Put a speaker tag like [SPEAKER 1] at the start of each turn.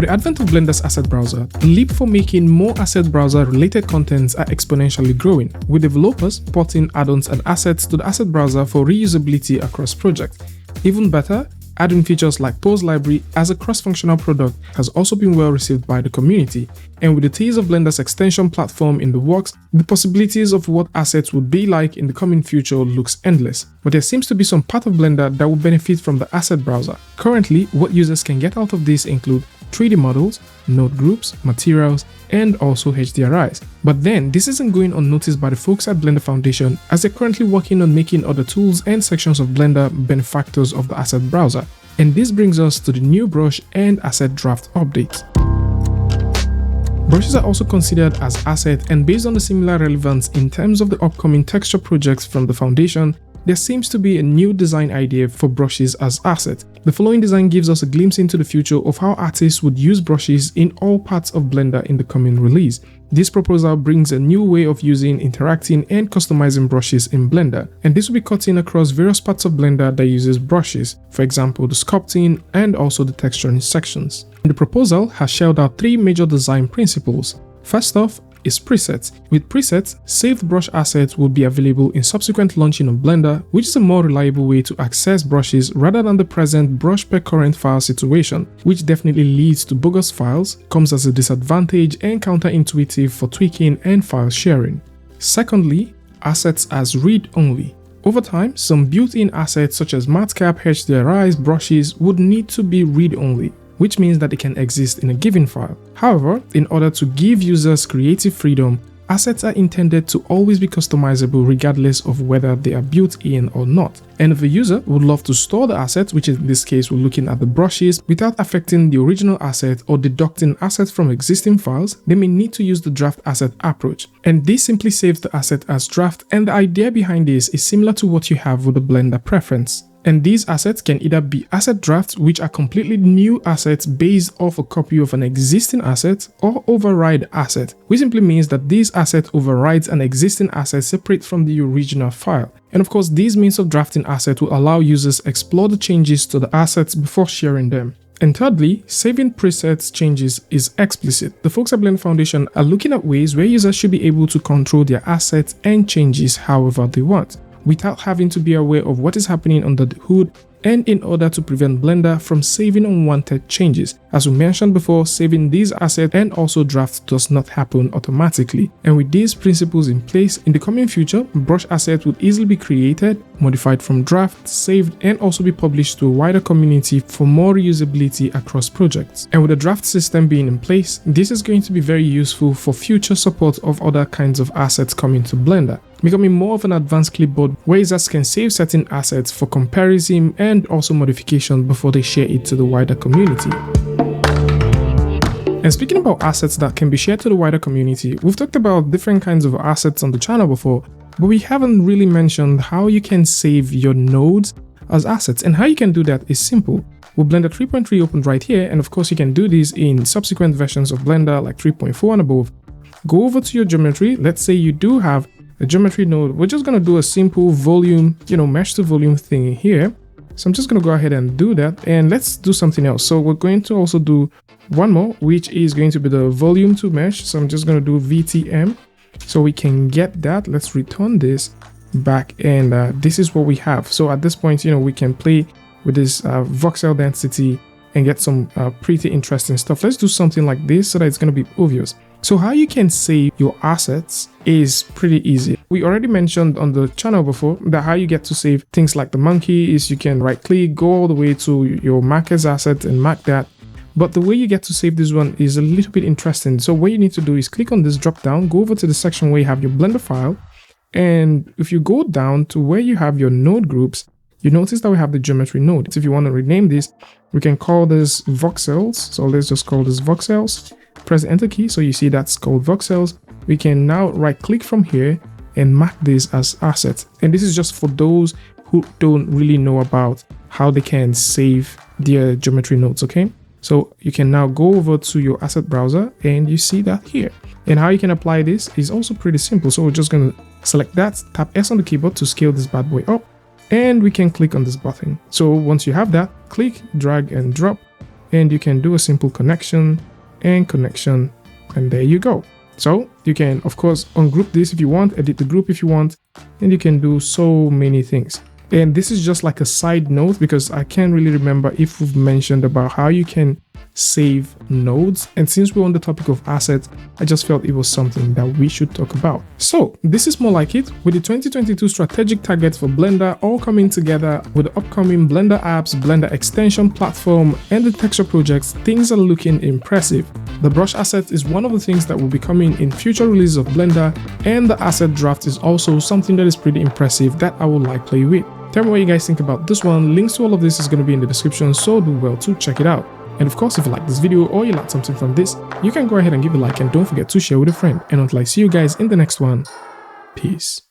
[SPEAKER 1] With the advent of Blender's asset browser, the leap for making more asset browser related contents are exponentially growing, with developers porting add-ons and assets to the asset browser for reusability across projects. Even better, add-in features like Pose Library as a cross-functional product has also been well received by the community, and with the tease of Blender's extension platform in the works, the possibilities of what assets would be like in the coming future looks endless. But there seems to be some part of Blender that will benefit from the asset browser. Currently, what users can get out of this include 3D models, node groups, materials, and also HDRIs. But then, this isn't going unnoticed by the folks at Blender Foundation, as they're currently working on making other tools and sections of Blender benefactors of the asset browser. And this brings us to the new brush and asset draft updates. Brushes are also considered as assets, and based on the similar relevance in terms of the upcoming texture projects from the Foundation, there seems to be a new design idea for brushes as assets. The following design gives us a glimpse into the future of how artists would use brushes in all parts of Blender in the coming release. This proposal brings a new way of using, interacting, and customizing brushes in Blender, and this will be cutting across various parts of Blender that uses brushes, for example the sculpting and also the texturing sections. The proposal has shelled out 3 major design principles. First off is presets. With presets, saved brush assets will be available in subsequent launching of Blender, which is a more reliable way to access brushes rather than the present brush per current file situation, which definitely leads to bogus files, comes as a disadvantage and counterintuitive for tweaking and file sharing. Secondly, assets as read-only. Over time, some built-in assets such as matcap, HDRIs, brushes would need to be read-only, which means that it can exist in a given file. However, in order to give users creative freedom, assets are intended to always be customizable regardless of whether they are built in or not. And if a user would love to store the asset, which in this case we're looking at the brushes, without affecting the original asset or deducting assets from existing files, they may need to use the draft asset approach. And this simply saves the asset as draft, and the idea behind this is similar to what you have with the Blender preference. And these assets can either be asset drafts, which are completely new assets based off a copy of an existing asset, or override asset, which simply means that this asset overrides an existing asset separate from the original file. And of course, these means of drafting assets will allow users to explore the changes to the assets before sharing them. And thirdly, saving presets changes is explicit. The folks at Blender Foundation are looking at ways where users should be able to control their assets and changes however they want, without having to be aware of what is happening under the hood, and in order to prevent Blender from saving unwanted changes. As we mentioned before, saving these assets and also drafts does not happen automatically. And with these principles in place, in the coming future, brush assets would easily be created, modified from draft, saved, and also be published to a wider community for more reusability across projects. And with the draft system being in place, this is going to be very useful for future support of other kinds of assets coming to Blender, becoming more of an advanced clipboard where users can save certain assets for comparison and also modification before they share it to the wider community. And speaking about assets that can be shared to the wider community, we've talked about different kinds of assets on the channel before, but we haven't really mentioned how you can save your nodes as assets. And how you can do that is simple. With Blender 3.3 opened right here, and of course you can do this in subsequent versions of Blender like 3.4 and above. Go over to your geometry. Let's say you do have a geometry node. We're just going to do a simple volume, mesh to volume thing here. So I'm just going to go ahead and do that, and let's do something else. So we're going to also do one more, which is going to be the volume to mesh. So I'm just going to do VTM so we can get that. Let's return this back, and this is what we have. So at this point, we can play with this voxel density and get some pretty interesting stuff. Let's do something like this so that it's going to be obvious. So how you can save your assets is pretty easy. We already mentioned on the channel before that how you get to save things like the monkey is you can right click, go all the way to your markers asset and mark that. But the way you get to save this one is a little bit interesting. So what you need to do is click on this drop down, go over to the section where you have your Blender file. And if you go down to where you have your node groups, you notice that we have the geometry node. So if you want to rename this, we can call this voxels. So let's just call this voxels. Press the enter key, so you see that's called voxels. We can now right click from here and mark this as assets. And this is just for those who don't really know about how they can save their geometry nodes, okay? So you can now go over to your asset browser and you see that here. And how you can apply this is also pretty simple. So we're just going to select that, tap S on the keyboard to scale this bad boy up, and we can click on this button. So once you have that, click, drag and drop, and you can do a simple connection and connection, and there you go. So you can of course ungroup this if you want, edit the group if you want, and you can do so many things. And this is just like a side note because I can't really remember if we've mentioned about how you can save nodes, and since we're on the topic of assets, I just felt it was something that we should talk about. So this is more like it, with the 2022 strategic targets for Blender all coming together with the upcoming Blender apps, Blender extension platform, and the texture projects. Things are looking impressive. The brush asset is one of the things that will be coming in future releases of Blender, and the asset draft is also something that is pretty impressive that I would like play with. Tell me what you guys think about this one. Links to all of this is going to be in the description, so do well to check it out. And of course, if you like this video or you like something from this, you can go ahead and give a like, and don't forget to share with a friend. And until I see you guys in the next one, peace.